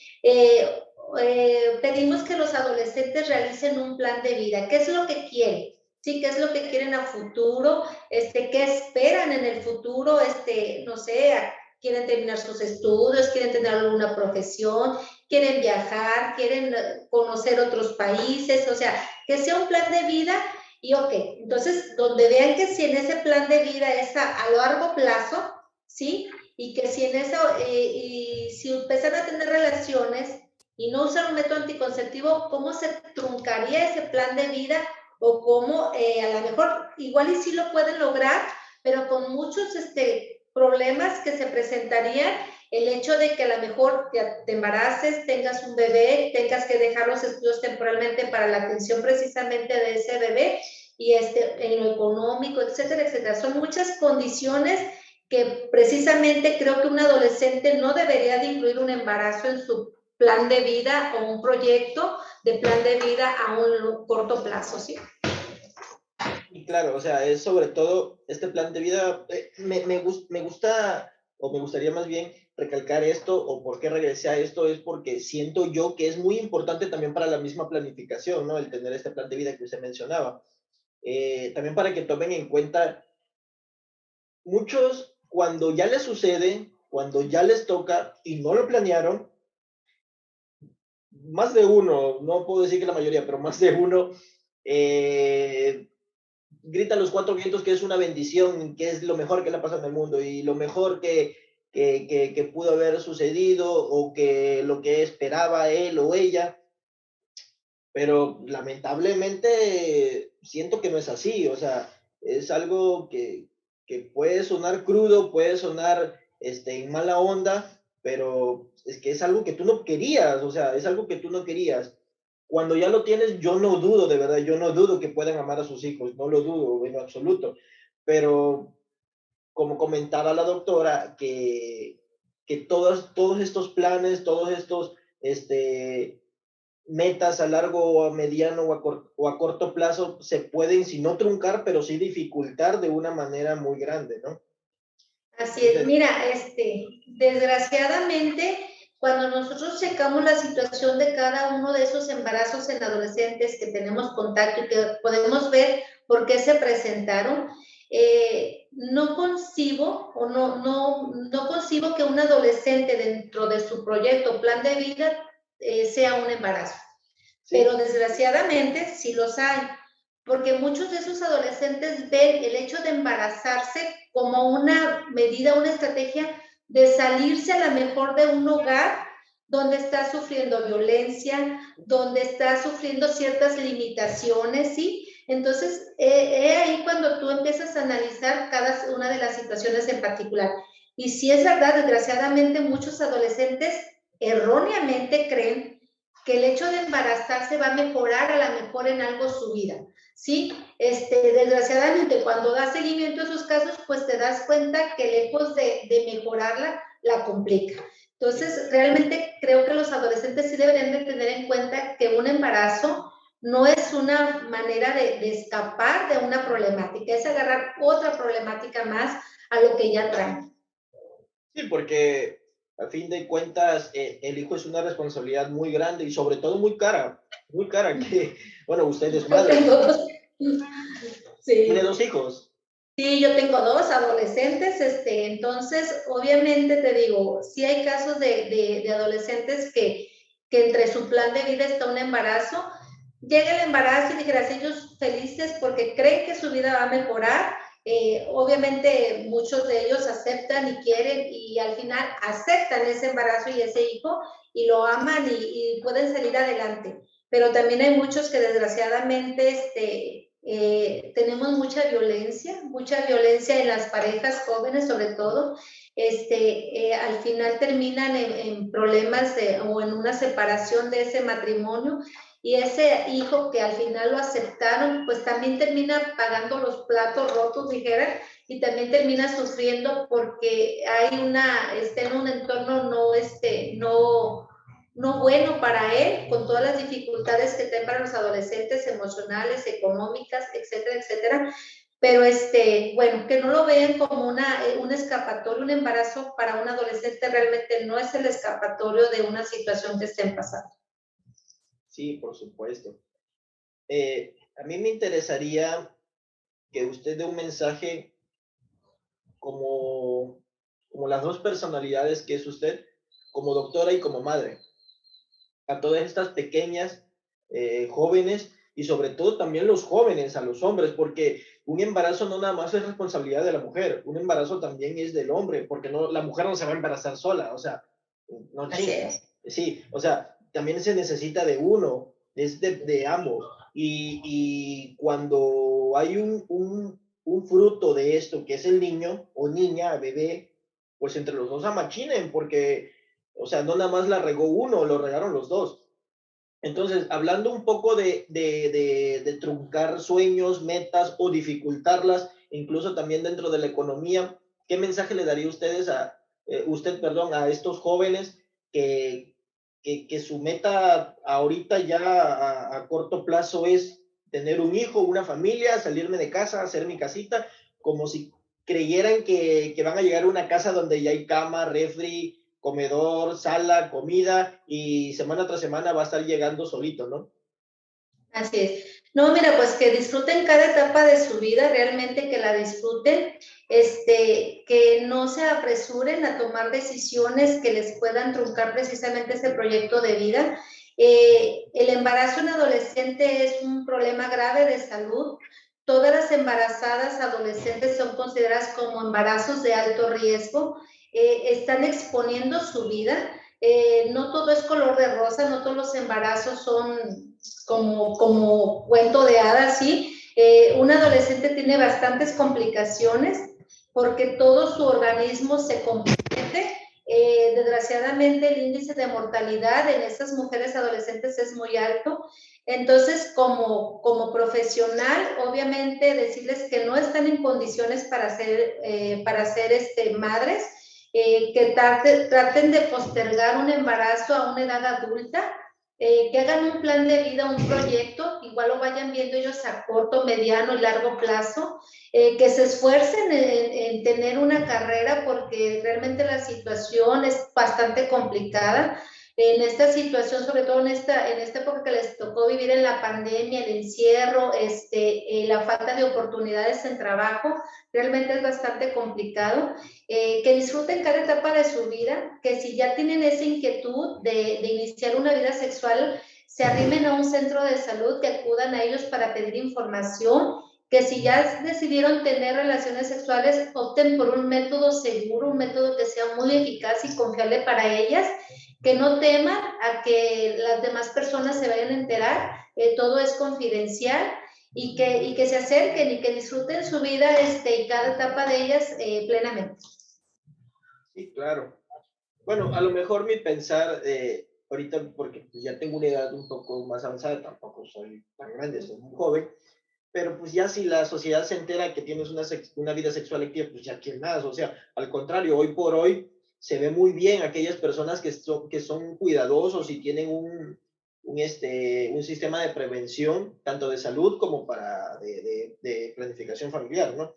pedimos que los adolescentes realicen un plan de vida. ¿Qué es lo que quieren? Sí, qué es lo que quieren a futuro, qué esperan en el futuro, no sé, quieren terminar sus estudios, quieren tener alguna profesión, quieren viajar, quieren conocer otros países, o sea, que sea un plan de vida. Y ok, entonces, donde vean que si en ese plan de vida es a largo plazo, ¿sí? Y que si en eso, y si empiezan a tener relaciones y no usan un método anticonceptivo, ¿cómo se truncaría ese plan de vida? O cómo a lo mejor igual y sí lo pueden lograr, pero con muchos problemas que se presentarían, el hecho de que a lo mejor te embaraces, tengas un bebé, tengas que dejar los estudios temporalmente para la atención precisamente de ese bebé, y en lo económico, etcétera, etcétera. Son muchas condiciones que precisamente creo que un adolescente no debería de incluir un embarazo en su plan de vida o un proyecto de plan de vida a un corto plazo, ¿sí? Y claro, o sea, es sobre todo este plan de vida, me gusta, o me gustaría más bien recalcar esto, o por qué regresé a esto, es porque siento yo que es muy importante también para la misma planificación, ¿no? El tener este plan de vida que usted mencionaba. También para que tomen en cuenta, muchos cuando ya les sucede, cuando ya les toca y no lo planearon, más de uno, no puedo decir que la mayoría, pero más de uno, eh, grita a los cuatro vientos que es una bendición, que es lo mejor que le ha pasado en el mundo y lo mejor que pudo haber sucedido o que lo que esperaba él o ella, pero lamentablemente siento que no es así, o sea, es algo que puede sonar crudo, puede sonar en mala onda, pero es que es algo que tú no querías, o sea, es algo que tú no querías. Cuando ya lo tienes, yo no dudo, de verdad, yo no dudo que puedan amar a sus hijos, no lo dudo en lo absoluto, pero como comentaba la doctora, que todos estos planes, todos estos metas a largo o a mediano o a corto plazo se pueden, si no truncar, pero sí dificultar de una manera muy grande, ¿no? Así es, Entonces, mira, desgraciadamente, cuando nosotros checamos la situación de cada uno de esos embarazos en adolescentes que tenemos contacto y que podemos ver por qué se presentaron, no concibo o no concibo que un adolescente dentro de su proyecto plan de vida sea un embarazo. sí, Pero desgraciadamente sí los hay, porque muchos de esos adolescentes ven el hecho de embarazarse como una medida, una estrategia de salirse a lo mejor de un hogar donde está sufriendo violencia, donde está sufriendo ciertas limitaciones, ¿sí? Entonces, ahí cuando tú empiezas a analizar cada una de las situaciones en particular. Y si es verdad, desgraciadamente muchos adolescentes erróneamente creen que el hecho de embarazarse va a mejorar a lo mejor en algo su vida, ¿sí? Desgraciadamente, cuando das seguimiento a esos casos, pues te das cuenta que lejos de mejorarla, la complica. Entonces, realmente creo que los adolescentes sí deberían de tener en cuenta que un embarazo no es una manera de escapar de una problemática, es agarrar otra problemática más a lo que ya traen. sí, porque a fin de cuentas el hijo es una responsabilidad muy grande y sobre todo muy cara, que, bueno, usted es Yo madre, tengo dos, tiene sí. dos hijos. Sí, yo tengo dos adolescentes, entonces obviamente te digo, sí hay casos de adolescentes que entre su plan de vida está un embarazo, llega el embarazo y dijeras ellos felices porque creen que su vida va a mejorar, obviamente muchos de ellos aceptan y quieren y al final aceptan ese embarazo y ese hijo y lo aman y pueden salir adelante. pero también hay muchos que desgraciadamente tenemos mucha violencia en las parejas jóvenes sobre todo. Al final terminan en problemas o en una separación de ese matrimonio, y ese hijo que al final lo aceptaron, pues también termina pagando los platos rotos, dijera, y también termina sufriendo porque hay en un entorno no bueno para él, con todas las dificultades que tienen para los adolescentes, emocionales, económicas, etcétera, etcétera. Pero bueno, que no lo vean como un escapatorio, un embarazo para un adolescente realmente no es el escapatorio de una situación que estén pasando. Sí, por supuesto. A mí me interesaría que usted dé un mensaje como las dos personalidades que es usted, como doctora y como madre, a todas estas pequeñas jóvenes y sobre todo también los jóvenes, a los hombres, porque un embarazo no nada más es responsabilidad de la mujer, un embarazo también es del hombre, porque no, la mujer no se va a embarazar sola, o sea, no chingas. Sí, o sea, también se necesita de uno, es de ambos. Y cuando hay un fruto de esto, que es el niño o niña, bebé, pues entre los dos amachinen, porque, o sea, no nada más la regó uno, lo regaron los dos. Entonces, hablando un poco de truncar sueños, metas o dificultarlas, incluso también dentro de la economía, ¿qué mensaje le daría perdón, a estos jóvenes que, que su meta ahorita ya a corto plazo es tener un hijo, una familia, salirme de casa, hacer mi casita, como si creyeran que van a llegar a una casa donde ya hay cama, refri, comedor, sala, comida, y semana tras semana va a estar llegando solito, ¿no? Así es. No, mira, pues que disfruten cada etapa de su vida, realmente que la disfruten, que no se apresuren a tomar decisiones que les puedan truncar precisamente ese proyecto de vida. El embarazo en adolescente es un problema grave de salud. Todas las embarazadas adolescentes son consideradas como embarazos de alto riesgo. Están exponiendo su vida. No todo es color de rosa, no todos los embarazos son como cuento de hadas, ¿sí? Un adolescente tiene bastantes complicaciones porque todo su organismo se compromete. Desgraciadamente el índice de mortalidad en estas mujeres adolescentes es muy alto. Entonces, como profesional, obviamente decirles que no están en condiciones para ser madres, que traten de postergar un embarazo a una edad adulta, que hagan un plan de vida, un proyecto, igual lo vayan viendo ellos a corto, mediano y largo plazo, que se esfuercen en tener una carrera porque realmente la situación es bastante complicada. En esta situación, sobre todo en esta época que les tocó vivir en la pandemia, el encierro, la falta de oportunidades en trabajo, realmente es bastante complicado. Que disfruten cada etapa de su vida, que si ya tienen esa inquietud de iniciar una vida sexual, se arrimen a un centro de salud, que acudan a ellos para pedir información, que si ya decidieron tener relaciones sexuales, opten por un método seguro, un método que sea muy eficaz y confiable para ellas, que no teman a que las demás personas se vayan a enterar, todo es confidencial, y que se acerquen y que disfruten su vida y cada etapa de ellas plenamente. Sí, claro. Bueno, a lo mejor mi pensar, ahorita, porque pues, ya tengo una edad un poco más avanzada, tampoco soy tan grande, soy muy joven, pero pues ya si la sociedad se entera que tienes una vida sexual activa, pues ya quién más, o sea, al contrario, hoy por hoy se ve muy bien aquellas personas que son cuidadosos y tienen un sistema de prevención, tanto de salud como de planificación familiar, ¿no?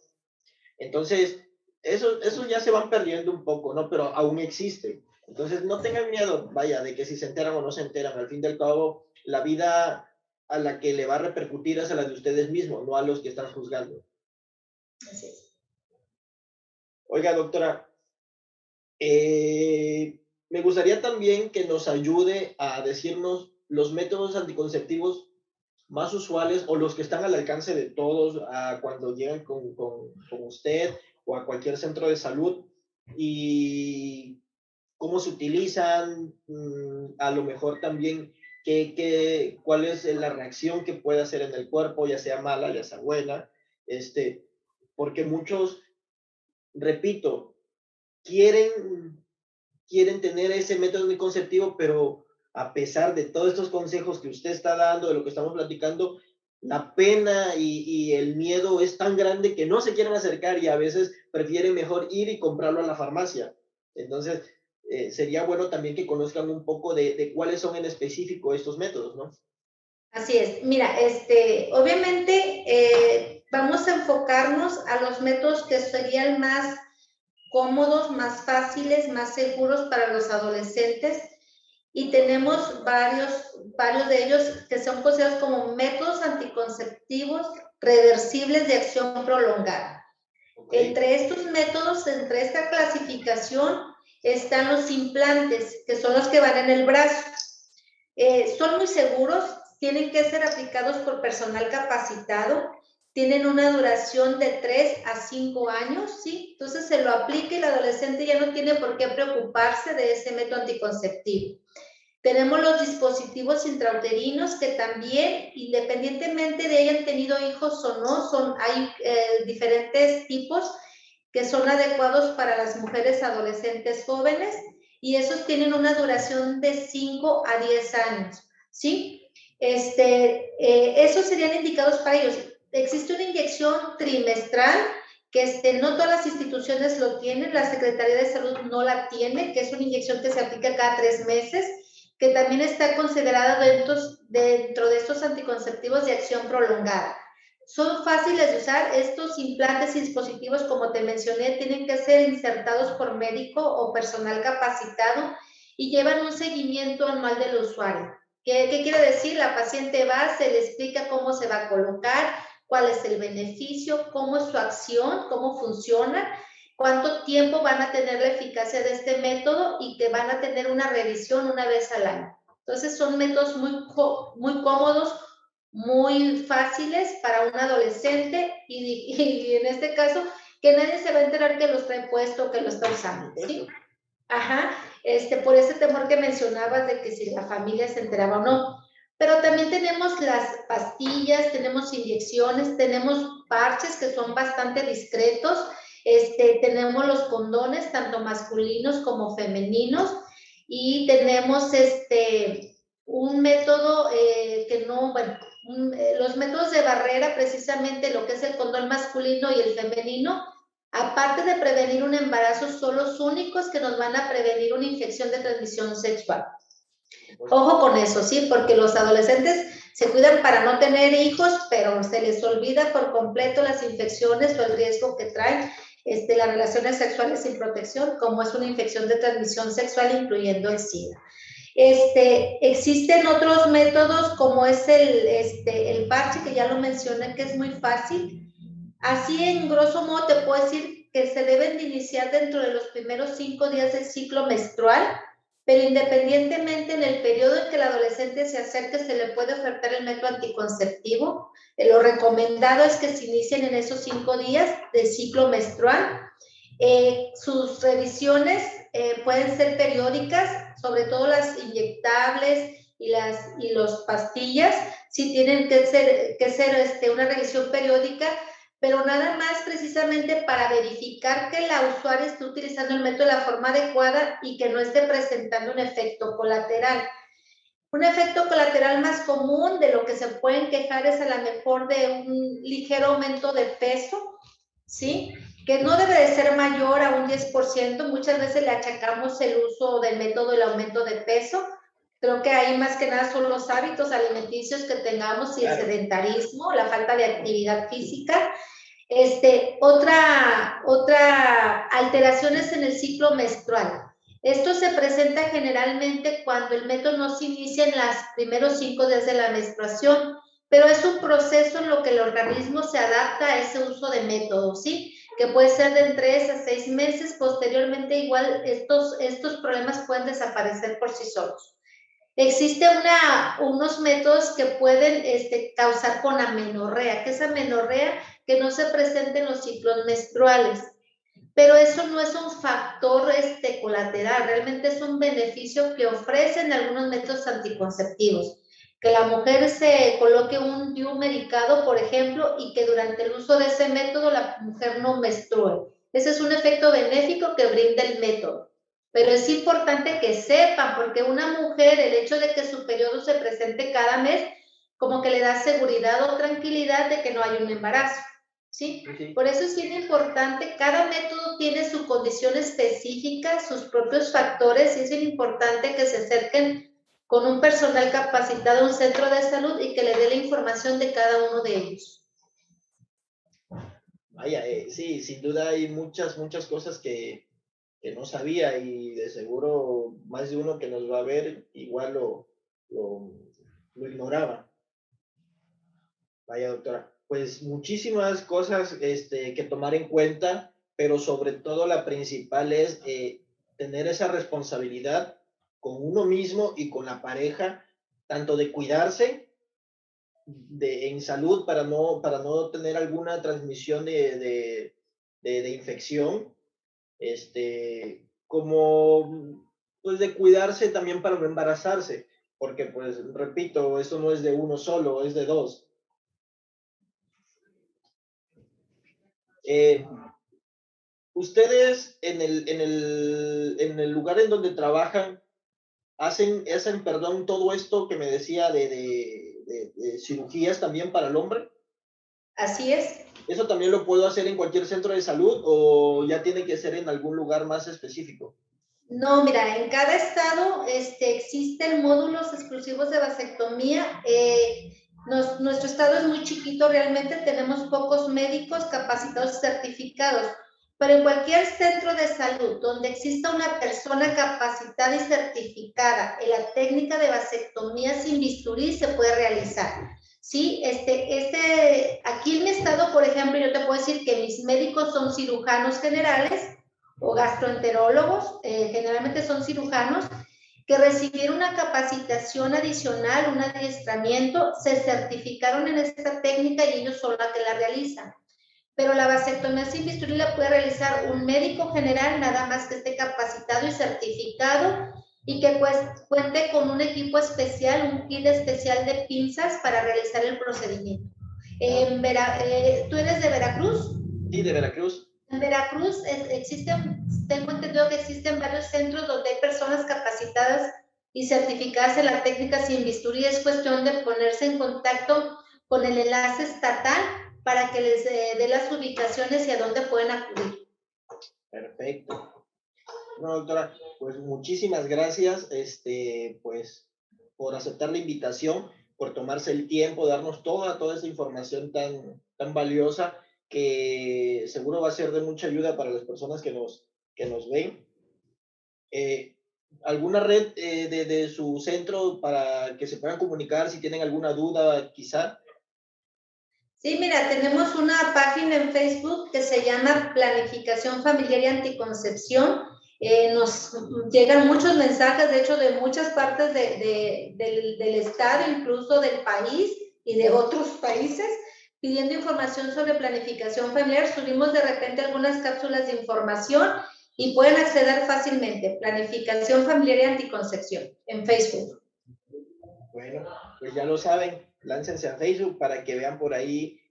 Entonces, eso ya se van perdiendo un poco, ¿no? Pero aún existe. Entonces, no tengan miedo, vaya, de que si se enteran o no se enteran. Al fin del cabo, la vida a la que le va a repercutir es a la de ustedes mismos, no a los que están juzgando. Así es. Oiga, doctora, me gustaría también que nos ayude a decirnos los métodos anticonceptivos más usuales o los que están al alcance de todos cuando llegan con usted o a cualquier centro de salud y cómo se utilizan, a lo mejor también ¿Cuál es la reacción que puede hacer en el cuerpo, ya sea mala, ya sea buena? Porque muchos, repito, quieren, quieren tener ese método anticonceptivo, pero a pesar de todos estos consejos que usted está dando, de lo que estamos platicando, la pena y el miedo es tan grande que no se quieren acercar y a veces prefieren mejor ir y comprarlo a la farmacia. Entonces, sería bueno también que conozcan un poco de cuáles son en específico estos métodos, ¿no? Así es. Mira, obviamente vamos a enfocarnos a los métodos que serían más cómodos, más fáciles, más seguros para los adolescentes y tenemos varios de ellos que son considerados como métodos anticonceptivos reversibles de acción prolongada. Okay. Entre estos métodos, entre esta clasificación, están los implantes, que son los que van en el brazo. Son muy seguros, tienen que ser aplicados por personal capacitado, tienen una duración de 3 a 5 años, ¿sí? Entonces se lo aplica y el adolescente ya no tiene por qué preocuparse de ese método anticonceptivo. Tenemos los dispositivos intrauterinos que también, independientemente de hayan tenido hijos o no, hay diferentes tipos que son adecuados para las mujeres adolescentes jóvenes y esos tienen una duración de 5 a 10 años, ¿sí? Esos serían indicados para ellos. Existe una inyección trimestral que no todas las instituciones lo tienen, la Secretaría de Salud no la tiene, que es una inyección que se aplica cada 3 meses, que también está considerada dentro de estos anticonceptivos de acción prolongada. Son fáciles de usar, estos implantes y dispositivos, como te mencioné, tienen que ser insertados por médico o personal capacitado y llevan un seguimiento anual del usuario. ¿Qué quiere decir? La paciente va, se le explica cómo se va a colocar, cuál es el beneficio, cómo es su acción, cómo funciona, cuánto tiempo van a tener la eficacia de este método y que van a tener una revisión una vez al año. Entonces son métodos muy cómodos, muy fáciles para un adolescente y en este caso que nadie se va a enterar que los trae puesto, que lo está usando, ¿sí? Ajá, por ese temor que mencionabas de que si la familia se enteraba o no. Pero también tenemos las pastillas, tenemos inyecciones, tenemos parches que son bastante discretos, tenemos los condones, tanto masculinos como femeninos, y tenemos un método que no, bueno, los métodos de barrera, precisamente lo que es el condón masculino y el femenino, aparte de prevenir un embarazo, son los únicos que nos van a prevenir una infección de transmisión sexual. Ojo con eso, ¿sí? Porque los adolescentes se cuidan para no tener hijos, pero se les olvida por completo las infecciones o el riesgo que traen las relaciones sexuales sin protección, como es una infección de transmisión sexual, incluyendo el SIDA. Existen otros métodos como es el parche, que ya lo mencioné, que es muy fácil. Así, en grosso modo, te puedo decir que se deben de iniciar dentro de los primeros 5 días del ciclo menstrual, pero independientemente en el periodo en que el adolescente se acerque, se le puede ofertar el método anticonceptivo. Lo recomendado es que se inicien en esos 5 días del ciclo menstrual. Sus revisiones pueden ser periódicas, sobre todo las inyectables y las pastillas, sí tienen que ser una revisión periódica, pero nada más precisamente para verificar que la usuaria esté utilizando el método de la forma adecuada y que no esté presentando un efecto colateral. Un efecto colateral más común de lo que se pueden quejar es a lo mejor de un ligero aumento de peso, ¿sí? Que no debe de ser mayor a un 10%. Muchas veces le achacamos el uso del método del aumento de peso. Creo que ahí más que nada son los hábitos alimenticios que tengamos y el sedentarismo, la falta de actividad física. Otra alteraciones en el ciclo menstrual. Esto se presenta generalmente cuando el método no se inicia en los primeros 5 días de la menstruación, pero es un proceso en lo que el organismo se adapta a ese uso de método, ¿sí? Que puede ser de 3 a 6 meses. Posteriormente, igual, estos problemas pueden desaparecer por sí solos. Existen unos métodos que pueden causar con amenorrea. ¿Qué es amenorrea? Que no se presenten los ciclos menstruales. pero eso no es un factor colateral, realmente es un beneficio que ofrecen algunos métodos anticonceptivos. Que la mujer se coloque un DIU medicado, por ejemplo, y que durante el uso de ese método la mujer no menstrue. Ese es un efecto benéfico que brinda el método. Pero es importante que sepan, porque una mujer, el hecho de que su periodo se presente cada mes, como que le da seguridad o tranquilidad de que no hay un embarazo. ¿Sí? Por eso es bien importante, cada método tiene su condición específica, sus propios factores, y es bien importante que se acerquen con un personal capacitado a un centro de salud y que le dé la información de cada uno de ellos. Vaya, sí, sin duda hay muchas cosas que no sabía, y de seguro más de uno que nos va a ver igual lo ignoraba. Vaya, doctora, pues muchísimas cosas que tomar en cuenta, pero sobre todo la principal es tener esa responsabilidad con uno mismo y con la pareja, tanto de cuidarse en salud para no tener alguna transmisión de infección, como pues de cuidarse también para no embarazarse, porque pues repito, esto no es de uno solo, es de dos. Ustedes en el lugar en donde trabajan, hacen, perdón, todo esto que me decía de cirugías también para el hombre. Así es. ¿Eso también lo puedo hacer en cualquier centro de salud o ya tiene que ser en algún lugar más específico? No, mira, en cada estado existen módulos exclusivos de vasectomía. Nuestro estado es muy chiquito, realmente tenemos pocos médicos capacitados y certificados, pero en cualquier centro de salud donde exista una persona capacitada y certificada en la técnica de vasectomía sin bisturí se puede realizar. Sí, aquí en mi estado, por ejemplo, yo te puedo decir que mis médicos son cirujanos generales o gastroenterólogos, generalmente son cirujanos, que recibieron una capacitación adicional, un adiestramiento, se certificaron en esta técnica y ellos son los que la realizan. Pero la vasectomía sin bisturí la puede realizar un médico general, nada más que esté capacitado y certificado y que pues, cuente con un equipo especial, un kit especial de pinzas para realizar el procedimiento. ¿Tú eres de Veracruz? Sí, de Veracruz. En Veracruz tengo entendido que existen varios centros donde hay personas capacitadas y certificadas en la técnica sin bisturí. Es cuestión de ponerse en contacto con el enlace estatal para que les dé las ubicaciones y a dónde pueden acudir. Perfecto. No, doctora, pues muchísimas gracias, pues, por aceptar la invitación, por tomarse el tiempo, darnos toda esa información tan valiosa que seguro va a ser de mucha ayuda para las personas que nos ven. ¿Alguna red de su centro para que se puedan comunicar si tienen alguna duda, quizá? Sí, mira, tenemos una página en Facebook que se llama Planificación Familiar y Anticoncepción. Nos llegan muchos mensajes, de hecho, de muchas partes del estado, incluso del país y de otros países, pidiendo información sobre planificación familiar. Subimos de repente algunas cápsulas de información y pueden acceder fácilmente. Planificación Familiar y Anticoncepción en Facebook. Bueno, pues ya lo saben, láncense a Facebook para que vean por ahí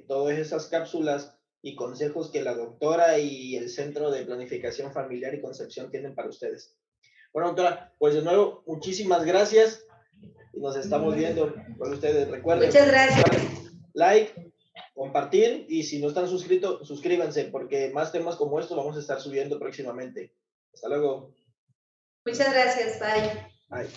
todas esas cápsulas y consejos que la doctora y el Centro de Planificación Familiar y Concepción tienen para ustedes. Bueno, doctora, pues de nuevo, muchísimas gracias y nos estamos viendo con ustedes. Recuerden, muchas gracias. Like, compartir, y si no están suscritos, suscríbanse porque más temas como estos vamos a estar subiendo próximamente. Hasta luego. Muchas gracias, bye. Bye.